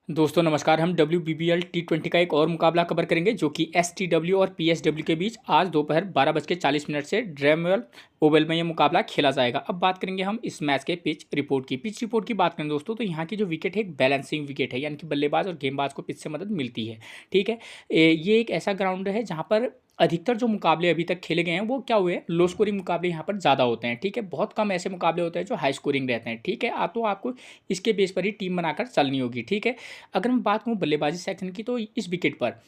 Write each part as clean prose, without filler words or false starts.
दोस्तों नमस्कार। हम WBBL T20 का एक और मुकाबला कवर करेंगे जो कि STW और PSW के बीच आज दोपहर 12:40 से ड्रेमवेल ओवल में ये मुकाबला खेला जाएगा। अब बात करेंगे हम इस मैच के पिच रिपोर्ट की। पिच रिपोर्ट की बात करें दोस्तों तो यहाँ की जो विकेट है एक बैलेंसिंग विकेट है, यानी कि बल्लेबाज और गेंदबाज को पिच से मदद मिलती है। ठीक है, ये एक ऐसा ग्राउंड है जहाँ पर अधिकतर जो मुकाबले अभी तक खेले गए हैं वो क्या हुए, लो स्कोरिंग मुकाबले यहाँ पर ज़्यादा होते हैं। ठीक है, बहुत कम ऐसे मुकाबले होते हैं जो हाई स्कोरिंग रहते हैं। ठीक है, तो आपको इसके बेस पर ही टीम बनाकर चलनी होगी। ठीक है, अगर मैं बात करूँ बल्लेबाजी सेक्शन की तो इस विकेट पर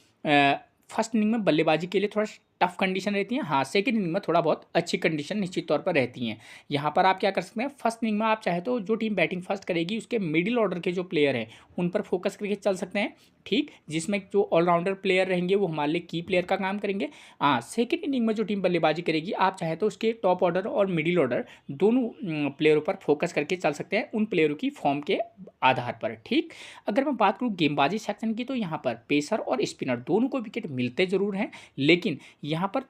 फर्स्ट इनिंग में बल्लेबाजी के लिए थोड़ा टफ कंडीशन रहती है। हाँ, सेकंड इनिंग में थोड़ा बहुत अच्छी कंडीशन निश्चित तौर पर रहती हैं। यहाँ पर आप क्या कर सकते हैं, फर्स्ट इनिंग में आप चाहे तो जो टीम बैटिंग फर्स्ट करेगी उसके मिडिल ऑर्डर के जो प्लेयर हैं उन पर फोकस करके चल सकते हैं। ठीक, जिसमें जो ऑलराउंडर प्लेयर रहेंगे वो हमारे लिए की प्लेयर का काम करेंगे। हाँ, सेकंड इनिंग में जो टीम बल्लेबाजी करेगी आप चाहे तो उसके टॉप ऑर्डर और मिडिल ऑर्डर दोनों प्लेयरों पर फोकस करके चल सकते हैं, उन प्लेयरों की फॉर्म के आधार पर। ठीक, अगर मैं बात करूँ गेंदबाजी सेक्शन की तो यहाँ पर पेसर और स्पिनर दोनों को विकेट मिलते ज़रूर हैं, लेकिन यहाँ पर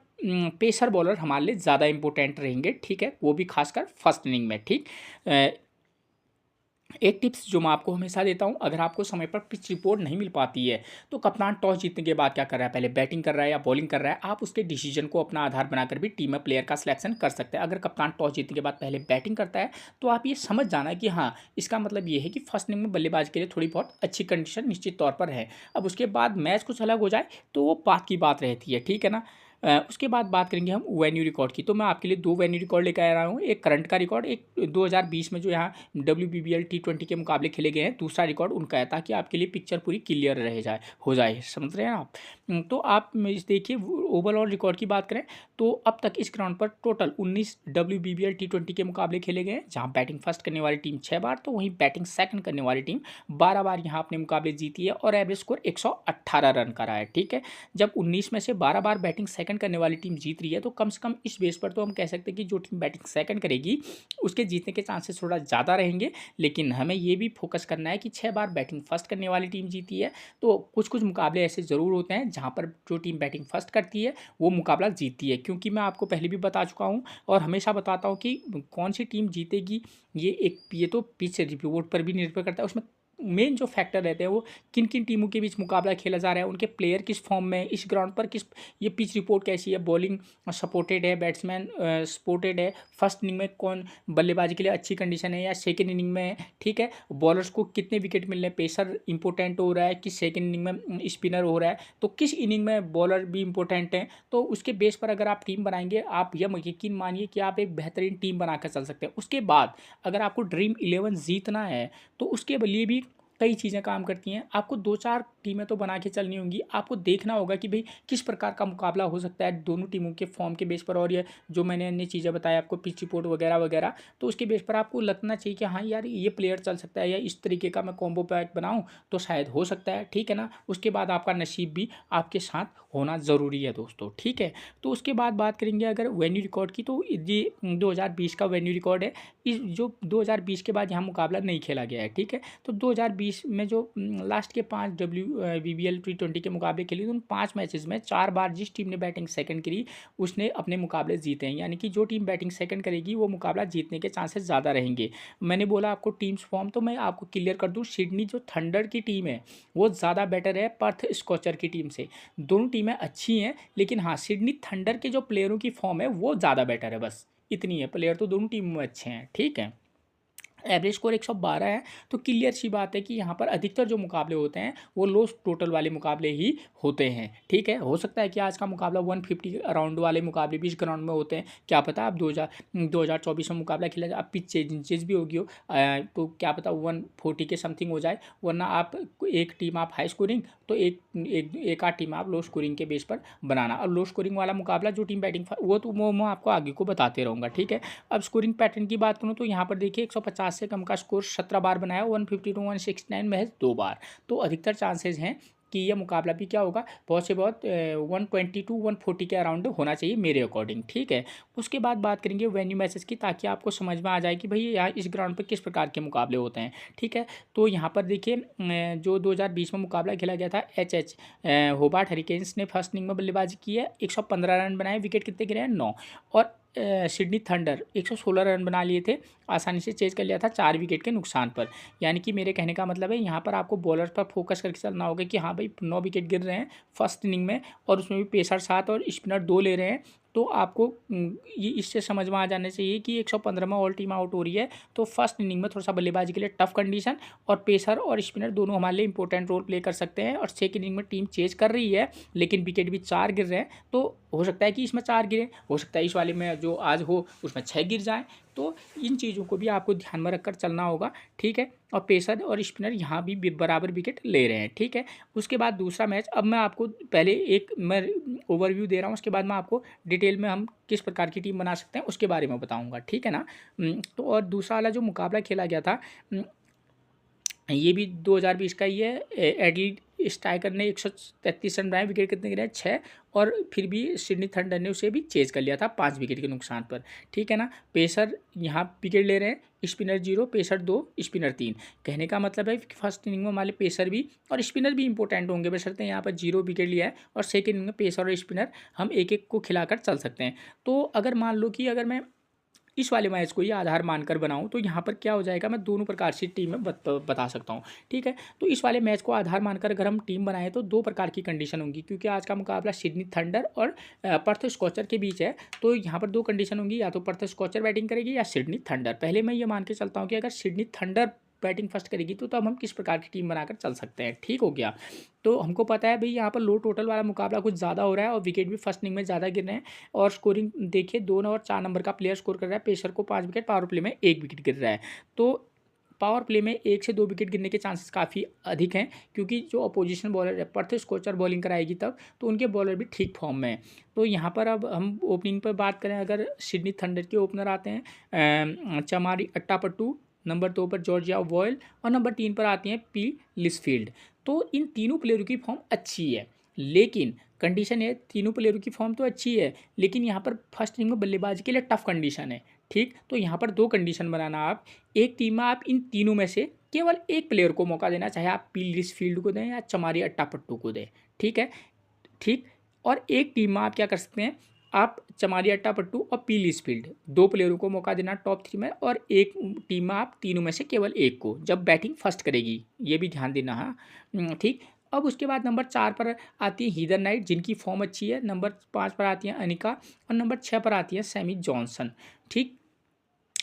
पेसर बॉलर हमारे लिए ज़्यादा इंपॉर्टेंट रहेंगे। ठीक है, वो भी खासकर फर्स्ट इनिंग में। ठीक, एक टिप्स जो मैं आपको हमेशा देता हूं, अगर आपको समय पर पिच रिपोर्ट नहीं मिल पाती है तो कप्तान टॉस जीतने के बाद क्या कर रहा है, पहले बैटिंग कर रहा है या बॉलिंग कर रहा है, आप उसके डिसीजन को अपना आधार बनाकर भी टीम में प्लेयर का सिलेक्शन कर सकते हैं। अगर कप्तान टॉस जीतने के बाद पहले बैटिंग करता है तो आप ये समझ जाना कि हाँ, इसका मतलब ये है कि फर्स्ट इनिंग में बल्लेबाज के लिए थोड़ी बहुत अच्छी कंडीशन निश्चित तौर पर है। अब उसके बाद मैच कुछ अलग हो जाए तो वो बात की बात रहती है। ठीक है ना, उसके बाद बात करेंगे हम वेन्यू रिकॉर्ड की। तो मैं आपके लिए दो वेन्यू रिकॉर्ड लेकर आ रहा हूँ, एक करंट का रिकॉर्ड, एक 2020 में जो यहाँ WBBL T20 के मुकाबले खेले गए हैं दूसरा रिकॉर्ड उनका है, ताकि आपके लिए पिक्चर पूरी क्लियर रह जाए हो जाए। समझ रहे हैं आप। तो आप इस देखिए ओवरऑल रिकॉर्ड की बात करें तो अब तक इस ग्राउंड पर टोटल 19 WBBL T20 के मुकाबले खेले गए हैं, जहाँ बैटिंग फर्स्ट करने वाली टीम 6 बार तो वहीं बैटिंग सेकंड करने वाली टीम 12 बार यहाँ अपने मुकाबले जीती है और एवरेज स्कोर 118 रन का रहा है। ठीक है, जब 19 में से 12 बार बैटिंग सेकंड करने वाली टीम जीत रही है तो कम से कम इस बेस पर तो हम कह सकते हैं कि जो टीम बैटिंग सेकंड करेगी उसके जीतने के चांसेस थोड़ा ज़्यादा रहेंगे। लेकिन हमें ये भी फोकस करना है कि 6 बार बैटिंग फर्स्ट करने वाली टीम जीती है, तो कुछ कुछ मुकाबले ऐसे ज़रूर होते हैं जहाँ पर जो टीम बैटिंग फर्स्ट करती है वो मुकाबला जीतती है। क्योंकि मैं आपको पहले भी बता चुका हूँ और हमेशा बताता हूँ कि कौन सी टीम जीतेगी ये तो पिच रिपोर्ट पर भी निर्भर करता है। उसमें मेन जो फैक्टर रहते हैं वो किन किन टीमों के बीच मुकाबला खेला जा रहा है, उनके प्लेयर किस फॉर्म में है, इस ग्राउंड पर किस, ये पिच रिपोर्ट कैसी है, बॉलिंग सपोर्टेड है, बैट्समैन सपोर्टेड है, फर्स्ट इनिंग में कौन बल्लेबाजी के लिए अच्छी कंडीशन है या सेकेंड इनिंग में है। ठीक है, बॉलर्स को कितने विकेट मिल रहे हैं, पेसर इंपॉर्टेंट हो रहा है कि सेकेंड इनिंग में स्पिनर हो रहा है, तो किस इनिंग में बॉलर भी इंपॉर्टेंट है। तो उसके बेस पर अगर आप टीम बनाएंगे आप यह यकीन मानिए कि आप एक बेहतरीन टीम बनाकर चल सकते हैं। उसके बाद अगर आपको ड्रीम 11 जीतना है तो उसके लिए भी कई चीज़ें काम करती हैं। आपको 2-4 टीमें तो बना के चलनी होंगी। आपको देखना होगा कि भाई किस प्रकार का मुकाबला हो सकता है दोनों टीमों के फॉर्म के बेस पर, और ये जो मैंने अन्य चीज़ें बताई आपको पिच रिपोर्ट वगैरह वगैरह, तो उसके बेस पर आपको लगना चाहिए कि हाँ यार ये प्लेयर चल सकता है या इस तरीके का मैं कॉम्बो पैक बनाऊँ तो शायद हो सकता है। ठीक है ना, उसके बाद आपका नसीब भी आपके साथ होना ज़रूरी है दोस्तों। ठीक है, तो उसके बाद बात करेंगे अगर वेन्यू रिकॉर्ड की, तो ये 2020 का वेन्यू रिकॉर्ड है। इस जो 2020 के बाद यहाँ मुकाबला नहीं खेला गया है। ठीक है, तो 2020 में जो लास्ट के 5 WBBL T20 के मुकाबले खेले उन 5 मैचेस में 4 बार जिस टीम ने बैटिंग सेकंड करी उसने अपने मुकाबले जीते हैं, यानी कि जो टीम बैटिंग सेकंड करेगी वो मुकाबला जीतने के चांसेस ज़्यादा रहेंगे। मैंने बोला आपको टीम्स फॉर्म, तो मैं आपको क्लियर कर दूँ, सिडनी जो थंडर की टीम है वो ज़्यादा बेटर है पर्थ स्कॉचर की टीम से। दोनों टीमें अच्छी हैं, लेकिन हाँ सिडनी थंडर के जो प्लेयरों की फॉर्म है वो ज़्यादा बेटर है, बस इतनी है। प्लेयर तो दोनों टीमों में अच्छे हैं। ठीक है, एवरेज स्कोर 112 है, तो क्लियर सी बात है कि यहाँ पर अधिकतर जो मुकाबले होते हैं वो लो टोटल वाले मुकाबले ही होते हैं। ठीक है, हो सकता है कि आज का मुकाबला 150 अराउंड वाले मुकाबले भी इस ग्राउंड में होते हैं, क्या पता। आप 2024 में मुकाबला खेला जाए, अब पिच चेंजेस भी होगी तो क्या पता 140 के समथिंग हो जाए, वरना आप एक टीम आप हाई स्कोरिंग तो एक आध टीम आप लो स्कोरिंग के बेस पर बनाना। और लो स्कोरिंग वाला मुकाबला जो टीम बैटिंग वो तो मैं आपको आगे को बताते रहूँगा। ठीक है, अब स्कोरिंग पैटर्न की बात करूँ तो यहाँ पर देखिए 150 से कम का स्कोर 17 बार बनाया, 150 to 169 महज 2 बार, तो अधिकतर चांसेस हैं कि यह मुकाबला भी क्या होगा, बहुत से बहुत 120 to 140 के अराउंड होना चाहिए मेरे अकॉर्डिंग। ठीक है, उसके बाद बात करेंगे वेन्यू मैचेस की, ताकि आपको समझ में आ जाए कि भाई यहाँ इस ग्राउंड पर किस प्रकार के मुकाबले होते हैं। ठीक है, तो यहाँ पर देखिए जो 2020 में मुकाबला खेला गया था HH होबार्ट हरिकेन्स ने फर्स्ट इनिंग में बल्लेबाजी की है, 115 रन बनाए, विकेट कितने गिरे हैं 9, और सिडनी थंडर 116 रन बना लिए थे, आसानी से चेज कर लिया था 4 विकेट के नुकसान पर। यानी कि मेरे कहने का मतलब है यहाँ पर आपको बॉलर्स पर फोकस करके चलना होगा कि हाँ भाई 9 विकेट गिर रहे हैं फर्स्ट इनिंग में, और उसमें भी पेसर 7 और स्पिनर 2 ले रहे हैं। तो आपको ये इससे समझ में आ जाना चाहिए कि 115 में ऑल टीम आउट हो रही है, तो फर्स्ट इनिंग में थोड़ा सा बल्लेबाजी के लिए टफ कंडीशन, और पेसर और स्पिनर दोनों हमारे लिए इंपॉर्टेंट रोल प्ले कर सकते हैं। और सेकंड इनिंग में टीम चेज कर रही है लेकिन विकेट भी 4 गिर रहे हैं, तो हो सकता है कि इसमें 4 गिरे, हो सकता है इस वाले में जो आज हो उसमें 6 गिर जाए। तो इन चीज़ों को भी आपको ध्यान में रखकर चलना होगा, ठीक है। और पेसर और स्पिनर यहाँ भी बराबर विकेट ले रहे हैं, ठीक है। उसके बाद दूसरा मैच, अब मैं आपको पहले एक मैं ओवरव्यू दे रहा हूँ, उसके बाद मैं आपको डिटेल में हम किस प्रकार की टीम बना सकते हैं उसके बारे में बताऊँगा, ठीक है ना। तो और दूसरा वाला जो मुकाबला खेला गया था ये भी 2020 का ही है। एडलेड स्ट्राइकर ने 133 रन बनाए, विकेट कितने गिरे 6, और फिर भी सिडनी थंडर ने उसे भी चेज कर लिया था 5 विकेट के नुकसान पर, ठीक है ना। पेसर यहाँ विकेट ले रहे हैं, स्पिनर 0, पेसर 2, स्पिनर 3। कहने का मतलब है कि फर्स्ट इनिंग में हमारे पेसर भी और स्पिनर भी इंपॉर्टेंट होंगे, बशर्ते यहाँ पर 0 विकेट लिया है, और सेकेंड इनिंग में पेसर और स्पिनर हम एक एक को खिलाकर चल सकते हैं। तो अगर मान लो कि अगर मैं इस वाले मैच को ही आधार मानकर बनाऊं तो यहाँ पर क्या हो जाएगा, मैं दोनों प्रकार से टीम में बता सकता हूँ, ठीक है। तो इस वाले मैच को आधार मानकर अगर हम टीम बनाएं तो 2 प्रकार की कंडीशन होंगी, क्योंकि आज का मुकाबला सिडनी थंडर और पर्थ स्कॉचर के बीच है। तो यहाँ पर 2 कंडीशन होंगी, या तो पर्थ स्कॉचर बैटिंग करेगी या सिडनी थंडर। पहले मैं ये मान के चलता हूँ कि अगर सिडनी थंडर बैटिंग फर्स्ट करेगी तो तब हम किस प्रकार की टीम बनाकर चल सकते हैं, ठीक हो गया। तो हमको पता है भाई यहाँ पर लो टोटल वाला मुकाबला कुछ ज़्यादा हो रहा है और विकेट भी फर्स्ट इनिंग में ज़्यादा गिर रहे हैं, और स्कोरिंग देखिए 2 और 4 नंबर का प्लेयर स्कोर कर रहा है, पेसर को 5 विकेट, पावर प्ले में 1 विकेट गिर रहा है। तो पावर प्ले में 1 से 2 विकेट गिरने के चांसेस काफ़ी अधिक हैं, क्योंकि जो अपोजिशन बॉलर है पर्थ स्कॉचर बॉलिंग कराएगी तब, तो उनके बॉलर भी ठीक फॉर्म में हैं। तो यहाँ पर अब हम ओपनिंग पर बात करें, अगर सिडनी थंडर के ओपनर आते हैं चमारी अट्टापट्टू, नंबर 2 पर जॉर्जिया वॉयल, और नंबर 3 पर आती हैं पी लिसफील्ड। तो इन तीनों प्लेयरों की फॉर्म अच्छी है, लेकिन कंडीशन है, तीनों प्लेयरों की फॉर्म तो अच्छी है लेकिन यहाँ पर फर्स्ट इनिंग में बल्लेबाजी के लिए टफ कंडीशन है, ठीक। तो यहाँ पर 2 कंडीशन बनाना, आप एक टीम में आप इन तीनों में से केवल एक प्लेयर को मौका देना, चाहे आप पी लिसफील्ड को दें या चमारी अट्टापट्टू को दें, ठीक है, ठीक। और एक टीम में आप क्या कर सकते हैं, आप चमारी अट्टापट्टू और पी लिसफील्ड 2 प्लेयरों को मौका देना टॉप 3 में, और एक टीम में आप तीनों में से केवल एक को, जब बैटिंग फर्स्ट करेगी, ये भी ध्यान देना है, ठीक। अब उसके बाद नंबर 4 पर आती है हीदर नाइट, जिनकी फॉर्म अच्छी है। नंबर 5 पर आती है अनिका, और नंबर 6 पर आती है सैमी जॉनसन, ठीक।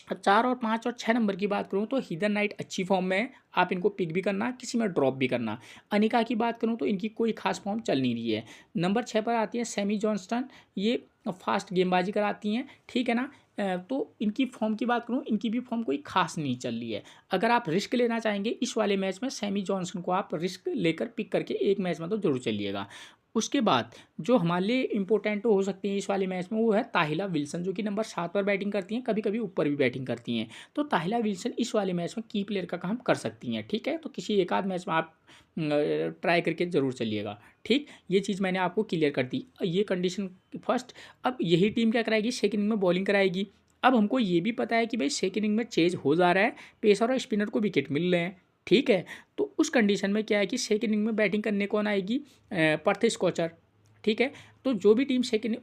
अब 4 और 5 और 6 नंबर की बात करूँ तो हीदर नाइट अच्छी फॉर्म में है, आप इनको पिक भी करना, किसी में ड्रॉप भी करना। अनिका की बात करूँ तो इनकी कोई खास फॉर्म चल नहीं रही है। नंबर 6 पर आती है सैमी जॉनस्टन, ये फास्ट गेंदबाजी कराती हैं, ठीक है ना। तो इनकी फॉर्म की बात करूँ, इनकी भी फॉर्म कोई खास नहीं चल रही है। अगर आप रिस्क लेना चाहेंगे इस वाले मैच में, सैमी जॉनसन को आप रिस्क लेकर पिक करके एक मैच में तो जरूर चलिएगा। उसके बाद जो हमारे लिए इंपॉर्टेंट हो सकती है इस वाले मैच में, वो है ताहिला विल्सन, जो कि नंबर 7 पर बैटिंग करती हैं, कभी कभी ऊपर भी बैटिंग करती हैं। तो ताहिला विल्सन इस वाले मैच में की प्लेयर का काम कर सकती हैं, ठीक है। तो किसी एक आध मैच में आप ट्राई करके ज़रूर चलिएगा, ठीक। ये चीज़ मैंने आपको क्लियर कर दी, ये कंडीशन फर्स्ट। अब यही टीम क्या कराएगी, सेकंड इनिंग में बॉलिंग कराएगी। अब हमको ये भी पता है कि भाई सेकंड इनिंग में चेज हो जा रहा है, पेसर और स्पिनर को विकेट मिल रहे हैं, ठीक है। तो उस कंडीशन में क्या है कि सेकंड इनिंग में बैटिंग करने कौन आएगी, पर्थ स्कॉचर, ठीक है। तो जो भी टीम सेकंड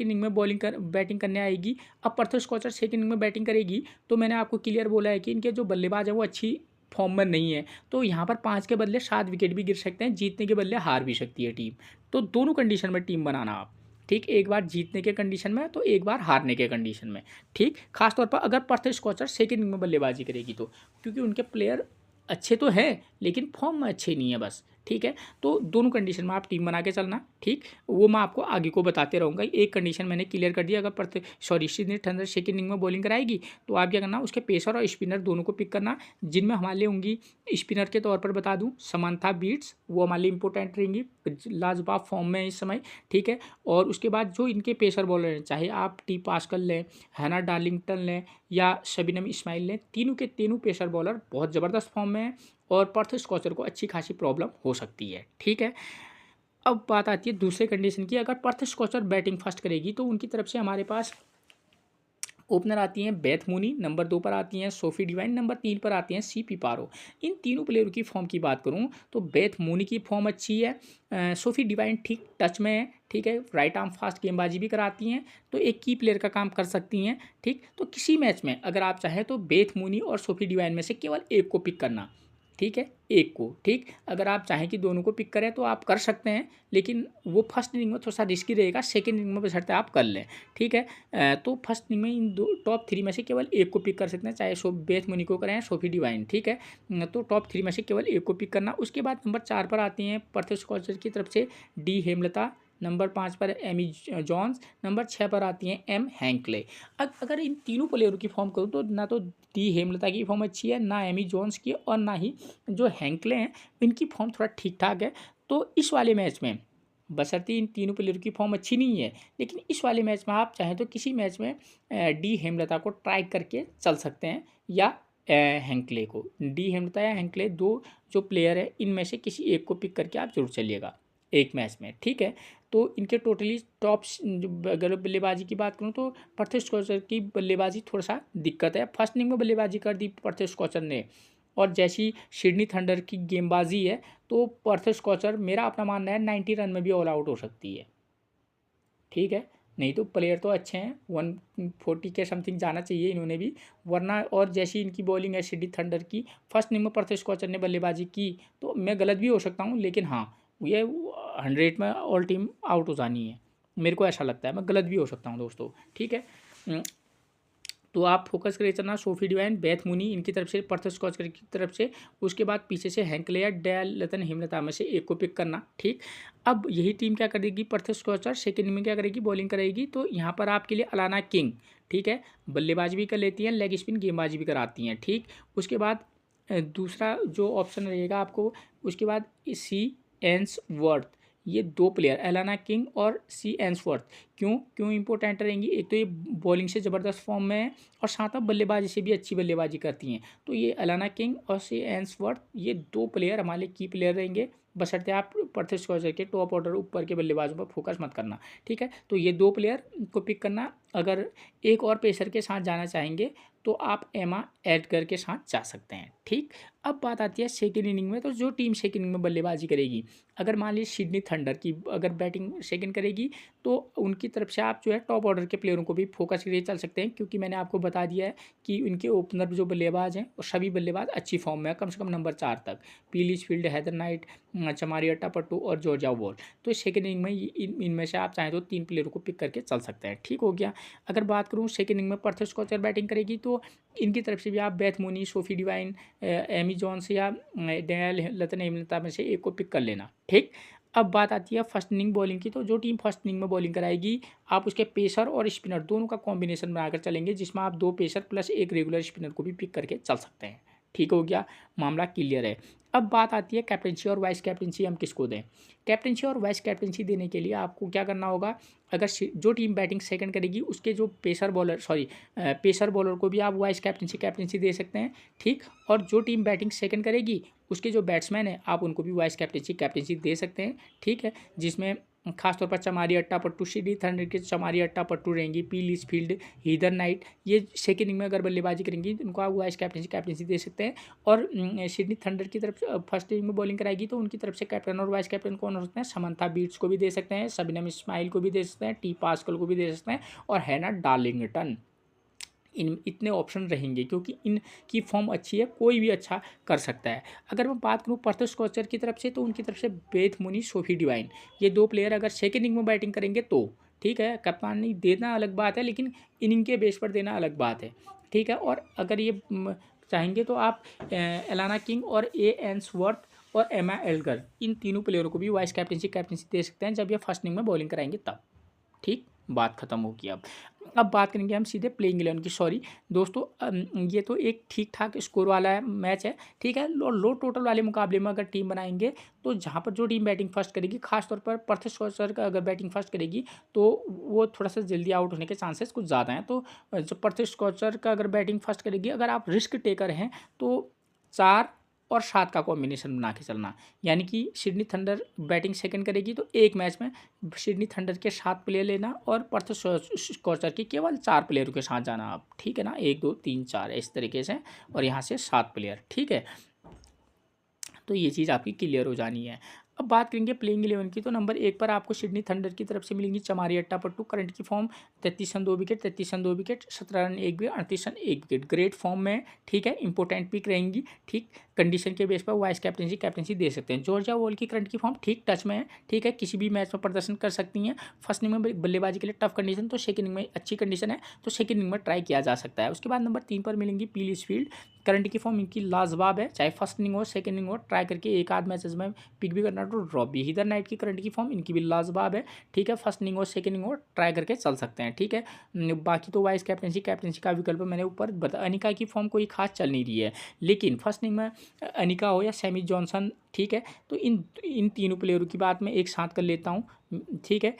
इनिंग में बैटिंग करने आएगी, अब पर्थ स्कॉचर सेकंड इनिंग में बैटिंग करेगी, तो मैंने आपको क्लियर बोला है कि इनके जो बल्लेबाज है वो अच्छी फॉर्म में नहीं है, तो यहाँ पर 5 के बदले 7 विकेट भी गिर सकते हैं, जीतने के बदले हार भी सकती है टीम। तो दोनों कंडीशन में टीम बनाना आप, ठीक। एक बार जीतने के कंडीशन में तो एक बार हारने के कंडीशन में, ठीक। खासतौर पर अगर पर्थ स्कॉचर सेकंड इनिंग में बल्लेबाजी करेगी तो, क्योंकि उनके प्लेयर अच्छे तो हैं लेकिन फॉर्म में अच्छे नहीं है बस, ठीक है। तो दोनों कंडीशन में आप टीम बना के चलना, ठीक। वो मैं आपको आगे को बताते रहूँगा। एक कंडीशन मैंने क्लियर कर दिया, अगर सिडनी थंडर सेकंड इनिंग में बॉलिंग कराएगी तो आप क्या करना, उसके पेसर और स्पिनर दोनों को पिक करना, जिनमें हमारे लिए होंगी, स्पिनर के तौर पर बता दूँ समांथा बीट्स, वो हमारे लिए इंपॉर्टेंट रहेंगी, लाजवाब फॉर्म में इस समय, ठीक है। और उसके बाद जो इनके पेसर बॉलर हैं, चाहे आप टी पास्कल लें, हैना डार्लिंगटन लें या शबीनम इस्माइल लें, तीनों के तीनों पेसर बॉलर बहुत ज़बरदस्त फॉर्म में हैं, और पर्थ स्कॉचर को अच्छी खासी प्रॉब्लम हो सकती है, ठीक है। अब बात आती है दूसरे कंडीशन की, अगर पर्थ स्कॉचर बैटिंग फर्स्ट करेगी तो उनकी तरफ से हमारे पास ओपनर आती हैं बेथ मूनी, नंबर 2 पर आती हैं सोफी डिवाइन, नंबर 3 पर आती हैं सीपी पारो। इन तीनों प्लेयरों की फॉर्म की बात करूं तो बेथ मूनी की फॉर्म अच्छी है, सोफी डिवाइन ठीक टच में है, ठीक है, राइट आर्म फास्ट गेंदबाजी भी कराती हैं, तो एक की प्लेयर का काम कर सकती हैं। ठीक, तो किसी मैच में अगर आप चाहें तो बेथ मूनी और सोफी डिवाइन में से केवल एक को पिक करना, ठीक है, एक को। ठीक, अगर आप चाहें कि दोनों को पिक करें तो आप कर सकते हैं, लेकिन वो फर्स्ट इनिंग में थोड़ा सा रिस्की रहेगा, सेकेंड इनिंग में बशर्ते आप कर लें। ठीक है, तो फर्स्ट इनिंग में इन दो टॉप 3 में से केवल एक को पिक कर सकते हैं, चाहे बेथ मुनी को करें सोफी डिवाइन। ठीक है, तो टॉप 3 में से केवल एक को पिक करना। उसके बाद नंबर 4 पर आती हैं पर्थ स्कॉचर की तरफ से डी हेमलता, नंबर 5 पर एमी जॉन्स, नंबर 6 पर आती हैं एम हैंकले। अगर इन तीनों प्लेयरों की फॉर्म करूँ तो ना तो डी हेमलता की फॉर्म अच्छी है, ना एमी जॉन्स की, और ना ही जो हैंकले हैं इनकी फॉर्म थोड़ा ठीक ठाक है। तो इस वाले मैच में बशर्ते इन तीनों प्लेयरों की फॉर्म अच्छी नहीं है, लेकिन इस वाले मैच में आप चाहें तो किसी मैच में डी हेमलता को ट्राई करके चल सकते हैं, या हैंकले को। डी हेमलता या हैंकले दो जो प्लेयर है इनमें से किसी एक को पिक करके आप जरूर चलिएगा एक मैच में। ठीक है, तो इनके टोटली टॉप अगर बल्लेबाजी की बात करूँ तो पर्थ स्कॉचर की बल्लेबाजी थोड़ा सा दिक्कत है। फर्स्ट इनिंग में बल्लेबाजी कर दी पर्थ स्कॉचर ने, और जैसी सिडनी थंडर की गेंदबाजी है तो पर्थ स्कॉचर मेरा अपना मानना है 90 रन में भी ऑल आउट हो सकती है। ठीक है, नहीं तो प्लेयर तो अच्छे हैं, 140 के समथिंग जाना चाहिए इन्होंने भी, वरना। और जैसी इनकी बॉलिंग है सिडनी थंडर की, फर्स्ट इनिंग में पर्थ स्कॉचर ने बल्लेबाजी की, तो मैं गलत भी हो सकता हूँ, लेकिन हाँ ये 100 में ऑल टीम आउट हो जानी है, मेरे को ऐसा लगता है, मैं गलत भी हो सकता हूँ दोस्तों। ठीक है, तो आप फोकस करिए चलना सोफी डिवाइन बेथ मुनी इनकी तरफ से, पर्थ स्कॉचर की तरफ से, उसके बाद पीछे से हैंकले या डेल लतन हिमलता में से एक को पिक करना। ठीक, अब यही टीम क्या करेगी, पर्थ स्कॉचर सेकेंड में क्या करेगी, बॉलिंग करेगी, तो यहाँ पर आपके लिए अलाना किंग, ठीक है, बल्लेबाजी भी कर लेती हैं, लेग स्पिन गेंदबाजी भी कराती हैं। ठीक, उसके बाद दूसरा जो ऑप्शन रहेगा आपको, उसके बाद सी एंसवर्थ, ये दो प्लेयर एलाना किंग और सी एंसवर्थ क्यों क्यों इंपॉर्टेंट रहेंगी, एक तो ये बॉलिंग से ज़बरदस्त फॉर्म में है और साथ में बल्लेबाजी से भी अच्छी बल्लेबाजी करती हैं, तो ये एलाना किंग और सी एंसवर्थ ये दो प्लेयर हमारे की प्लेयर रहेंगे, बशर्ते आप पर्थ स्कॉचर के टॉप ऑर्डर ऊपर के बल्लेबाजों पर फोकस मत करना। ठीक है, तो ये दो प्लेयर को पिक करना। अगर एक और पेसर के साथ जाना चाहेंगे तो आप एमा एडगर के साथ जा सकते हैं। ठीक, अब बात आती है सेकेंड इनिंग में, तो जो टीम सेकेंड इनिंग में बल्लेबाजी करेगी, अगर मान लीजिए सिडनी थंडर की अगर बैटिंग सेकेंड करेगी तो उनकी तरफ से आप जो है टॉप ऑर्डर के प्लेयरों को भी फोकस के लिए चल सकते हैं, क्योंकि मैंने आपको बता दिया है कि उनके ओपनर जो बल्लेबाज हैं वो सभी बल्लेबाज अच्छी फॉर्म में है, कम से कम नंबर 4 तक, पीलिच फील्ड, हैदर नाइट, चमारी अट्टापट्टू और जॉर्जिया वॉल। तो सेकेंड इनिंग में इनमें से आप चाहें तो 3 प्लेयरों को पिक करके चल सकते हैं। ठीक हो गया। अगर बात करूँ सेकेंड इनिंग में पर्थ स्कॉचर बैटिंग करेगी तो इनकी तरफ से भी आप Beth Mooney, Sophie Devine, Amy Jones या डेनियल लतन हेमलता में से एक को पिक कर लेना। ठीक, अब बात आती है फर्स्ट इनिंग बॉलिंग की, तो जो टीम फर्स्ट इनिंग में बॉलिंग कराएगी आप उसके पेसर और स्पिनर दोनों का कॉम्बिनेशन बनाकर चलेंगे, जिसमें आप 2 पेसर प्लस 1 रेगुलर स्पिनर को भी पिक करके चल सकते हैं। ठीक हो गया, मामला क्लियर है। अब बात आती है कैप्टनसी और वाइस कैप्टनसी हम किसको दें। कैप्टनसी और वाइस कैप्टनसी देने के लिए आपको क्या करना होगा, अगर जो टीम बैटिंग सेकंड करेगी उसके जो पेसर बॉलर को भी आप वाइस कैप्टनसी दे सकते हैं। ठीक, और जो टीम बैटिंग सेकंड करेगी उसके जो बैट्समैन हैं आप उनको भी वाइस कैप्टनसी दे सकते हैं। ठीक है, जिसमें खासतौर पर चमारी अट्टापट्टू, सिडनी थंडर के चमारी अट्टापट्टू रहेंगी, पीलिच फील्ड, हीदर नाइट, ये सेकेंड इनिंग में अगर बल्लेबाजी करेंगी तो उनको आप वाइस कैप्टनसी दे सकते हैं। और सिडनी थंडर की तरफ फर्स्ट इनिंग में बॉलिंग कराएगी तो उनकी तरफ से कैप्टन और वाइस कैप्टन कौन हो सकते हैं, समंथा बीट्स को भी दे सकते हैं, शबनम इस्माइल को भी दे सकते हैं, टी पास्कल को भी दे सकते हैं, और हैना डार्लिंगटन। इन इतने ऑप्शन रहेंगे क्योंकि इनकी फॉर्म अच्छी है, कोई भी अच्छा कर सकता है। अगर मैं बात करूँ पर्थ स्कॉचर की तरफ से तो उनकी तरफ से बेथ मुनी, सोफी डिवाइन, ये दो प्लेयर अगर सेकेंड इनिंग में बैटिंग करेंगे तो ठीक है, कप्तानी देना अलग बात है, लेकिन इनिंग के बेस पर देना अलग बात है। ठीक है, और अगर ये चाहेंगे तो आप एलाना किंग और ए एंसवर्थ और एमा एल्गर इन तीनों प्लेयरों को भी वाइस कैप्टनसी दे सकते हैं जब ये फर्स्ट इनिंग में बॉलिंग कराएंगे तब। ठीक, बात खत्म होगी। अब बात करेंगे हम सीधे प्लेइंग 11 की। सॉरी दोस्तों, ये तो एक ठीक ठाक स्कोर वाला मैच है। ठीक है, लो टोटल वाले मुकाबले में अगर टीम बनाएंगे तो जहाँ पर जो टीम बैटिंग फर्स्ट करेगी, खासतौर पर पर्थ स्कॉचर का अगर बैटिंग फर्स्ट करेगी तो वो थोड़ा सा जल्दी आउट होने के चांसेस कुछ ज़्यादा हैं। तो जो पर्थ स्कॉचर का अगर बैटिंग फर्स्ट करेगी, अगर आप रिस्क टेकर हैं तो 4 और 7 का कॉम्बिनेशन बना के चलना। यानी कि सिडनी थंडर बैटिंग सेकंड करेगी तो एक मैच में सिडनी थंडर के 7 प्लेयर लेना और पर्थ स्कॉचर के केवल 4 प्लेयरों के साथ जाना आप, ठीक है ना, 1 2 3 4 इस तरीके से, और यहाँ से 7 प्लेयर, ठीक है। तो ये चीज़ आपकी क्लियर हो जानी है। अब बात करेंगे प्लेइंग 11 की, तो नंबर 1 पर आपको सिडनी थंडर की तरफ से मिलेंगी चमारी अट्टापट्टू। करंट की form 33 run 2 wicket, 33 run 2 wicket, 17 run 1 wicket, 38 run 1 wicket, great form में, ठीक है। इंपॉर्टेंट पिक रहेंगी, ठीक। कंडीशन के बेस पर वाइस कैप्टनसी दे सकते हैं। जॉर्जिया वॉल की करंट की फॉर्म ठीक टच में है, ठीक है, किसी भी मैच में प्रदर्शन कर सकती हैं। फर्स्ट इनिंग में बल्लेबाजी के लिए टफ कंडीशन, तो सेकंड इनिंग में अच्छी कंडीशन है, तो सेकंड इनिंग में ट्राई किया जा सकता है। उसके बाद नंबर 3 पर मिलेंगी पीलिसफील्ड। करंट की फॉर्म इनकी लाजवाब है, चाहे फर्स्ट इनिंग हो सेकंड इनिंग हो, ट्राई करके एक आध मैचेस में पिक भी करना तो ड्रॉप भी। इधर नाइट की करंट की फॉर्म इनकी भी लाजवाब है, ठीक है, फर्स्ट इनिंग हो सेकंड इनिंग हो ट्राई करके चल सकते हैं, ठीक है। बाकी तो वाइस कैप्टनसी का विकल्प मैंने ऊपर बता। अनिका की फॉर्म कोई खास चल नहीं रही है, लेकिन फर्स्ट इनिंग में अनिका हो या सैमी जॉनसन, ठीक है, तो इन तीनों प्लेयरों की बात मैं एक साथ कर लेता हूँ, ठीक है।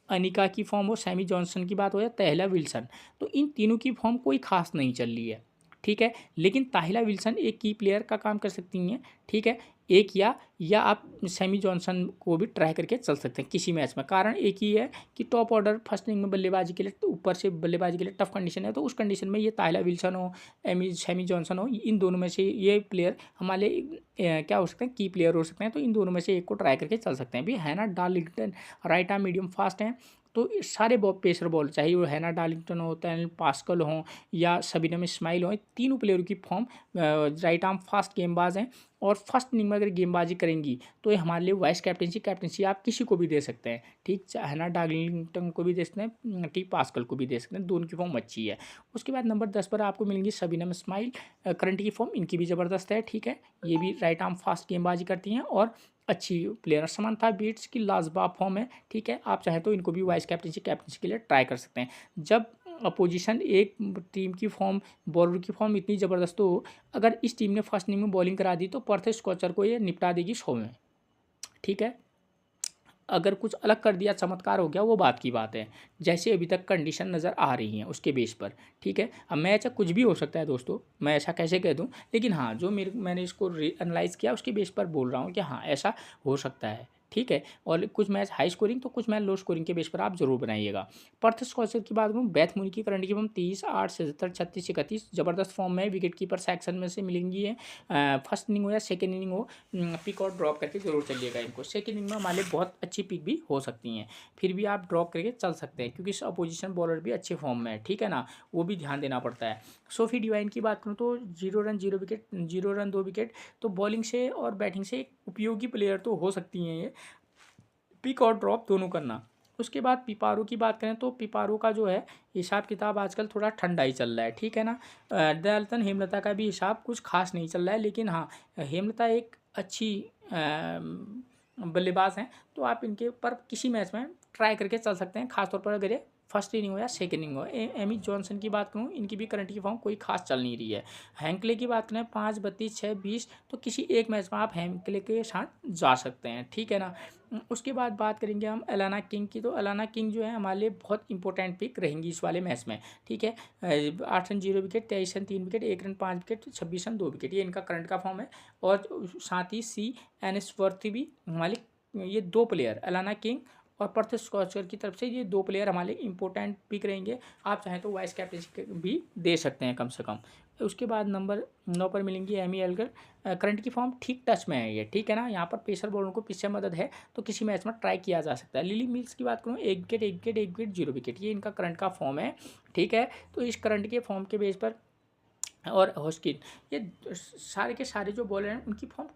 अनिका की फॉर्म हो, सैमी जॉनसन की बात हो या ताहिला विल्सन, तो इन तीनों की फॉर्म कोई खास नहीं चल रही है, ठीक है। लेकिन ताहिला विल्सन एक की प्लेयर का काम कर सकती हैं, ठीक है। एक या आप सैमी जॉनसन को भी ट्राई करके चल सकते हैं किसी मैच में। कारण एक ही है कि टॉप ऑर्डर फर्स्ट इनिंग में बल्लेबाजी के लिए, तो ऊपर से बल्लेबाजी के लिए टफ कंडीशन है, तो उस कंडीशन में ये ताहिला विल्सन हो, सैमी जॉनसन हो, इन दोनों में से ये प्लेयर हमारे क्या हो सकते हैं, की प्लेयर हो सकते हैं। तो इन दोनों में से एक को ट्राई करके चल सकते हैं। भी हैना Darlington right arm medium fast हैं, तो सारे पेसर बॉल, चाहे वो हैना डार्लिंगटन हो, टैलन पास्कल हो या शबनम इस्माइल हो, तीनों प्लेयरों की फॉर्म राइट आर्म फास्ट गेंदबाज हैं। और फर्स्ट इनिंग में अगर गेंदबाजी करेंगी तो ये हमारे लिए वाइस कैप्टनसी आप किसी को भी दे सकते हैं, ठीक, हैना डार्लिंगटन को भी दे सकते हैं, ठीक, पास्कल को भी दे सकते हैं, दोनों की फॉर्म अच्छी है। उसके बाद नंबर 10 पर आपको मिलेंगी शबनम इस्माइल। करंट की फॉर्म इनकी भी ज़बरदस्त है, ठीक है, ये भी राइट आर्म फास्ट गेंदबाजी करती हैं और अच्छी प्लेयर। समंथा बीट्स की लाजवाब फॉर्म है, ठीक है, आप चाहें तो इनको भी वाइस कैप्टनसी के लिए ट्राई कर सकते हैं। जब अपोजिशन एक टीम की फॉर्म, बॉलर की फॉर्म इतनी ज़बरदस्त हो, अगर इस टीम ने फर्स्ट इनिंग में बॉलिंग करा दी तो पर्थ स्कॉचर को ये निपटा देगी 100 में, ठीक है। अगर कुछ अलग कर दिया, चमत्कार हो गया, वो बात की बात है, जैसे अभी तक कंडीशन नज़र आ रही हैं उसके बेस पर, ठीक है। अब मैच कुछ भी हो सकता है दोस्तों, मैं ऐसा कैसे कह दूं, लेकिन हाँ, जो मैंने इसको एनालाइज़ किया उसके बेस पर बोल रहा हूँ कि हाँ ऐसा हो सकता है, ठीक है। और कुछ मैच हाई स्कोरिंग तो कुछ मैच लो स्कोरिंग के बेस पर आप जरूर बनाइएगा। पर्थ स्कॉचर की बात करूँ, बैथ मुनी की करंट की फॉर्म 30 8 77 36 31 ज़बरदस्त फॉर्म में, विकेट कीपर सेक्शन में से मिलेंगी है। फर्स्ट इनिंग हो या सेकेंड इनिंग हो, पिक और ड्रॉप करके जरूर चलिएगा इनको। सेकेंड इनिंग में हमारे बहुत अच्छी पिक भी हो सकती हैं, फिर भी आप ड्रॉप करके चल सकते हैं क्योंकि अपोजिशन बॉलर भी अच्छे फॉर्म में है, ठीक है ना, वो भी ध्यान देना पड़ता है। सोफी डिवाइन की बात करूँ तो 0 रन 0 विकेट, 0 रन 2 विकेट, तो बॉलिंग से और बैटिंग से एक उपयोगी प्लेयर तो हो सकती हैं ये, पिक और ड्रॉप दोनों करना। उसके बाद पिपारो की बात करें तो पिपारो का जो है हिसाब किताब आजकल थोड़ा ठंडा ही चल रहा है, ठीक है ना। दयालतन हेमलता का भी हिसाब कुछ खास नहीं चल रहा है, लेकिन हाँ, हेमलता एक अच्छी बल्लेबाज हैं, तो आप इनके ऊपर किसी मैच में ट्राई करके चल सकते हैं, खासतौर पर अगर ये फर्स्ट इनिंग हो या सेकेंड इनिंग हो। एमी जॉनसन की बात करूँ, इनकी भी करंट की फॉर्म कोई खास चल नहीं रही है। हैंकले की बात करें 5 32 6 20, तो किसी एक मैच में आप हैंकले के साथ जा सकते हैं, ठीक है ना। उसके बाद बात करेंगे हम एलाना किंग की, तो एलाना किंग जो है हमारे लिए बहुत इंपॉर्टेंट पिक रहेंगी इस वाले मैच में, ठीक है। 8 run 0 wicket, 23 run 3 wicket, 1 run 5 wicket, 26 run 2 wicket, ये इनका करंट का फॉर्म है। और साथ ही सी एनएसवर्थ भी हमारे, ये 2 प्लेयर एलाना किंग और पर्थ स्कॉचर की तरफ से ये 2 प्लेयर हमारे इंपॉर्टेंट पिक रहेंगे। आप चाहें तो वाइस कैप्टनसी भी दे सकते हैं कम से कम। उसके बाद नंबर 9 पर मिलेंगी एमी एल्गर। करंट की फॉर्म ठीक टच में है ये, ठीक है ना, यहाँ पर पेसर बॉलरों को पीछे मदद है, तो किसी मैच में ट्राई किया जा सकता है। लिली मिल्स की बात करूँ, 1 विकेट 1 विकेट 1 विकेट 0 विकेट, ये इनका करंट का फॉर्म है, ठीक है। तो इस करंट के फॉर्म के बेस पर और हॉस्किन, ये सारे के सारे जो बॉलर हैं उनकी फॉर्म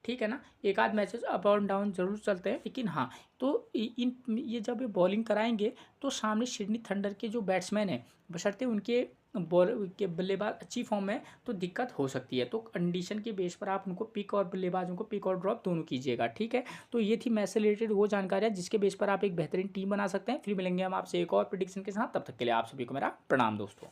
ठीक है ना। एक आध मैचेस अप और डाउन जरूर चलते हैं, लेकिन हाँ, तो इन ये जब ये बॉलिंग कराएंगे तो सामने सिडनी थंडर के जो बैट्समैन हैं, बशर्ते उनके बॉल के बल्लेबाज अच्छी फॉर्म में, तो दिक्कत हो सकती है। तो कंडीशन के बेस पर आप उनको पिक और बल्लेबाजों को पिक और ड्रॉप दोनों कीजिएगा, ठीक है। तो ये थी मैच से रिलेटेड वो जानकारियाँ जिसके बेस पर आप एक बेहतरीन टीम बना सकते हैं। फिर मिलेंगे हम आपसे एक और प्रेडिक्शन के साथ, तब तक के लिए आप सभी को मेरा प्रणाम दोस्तों।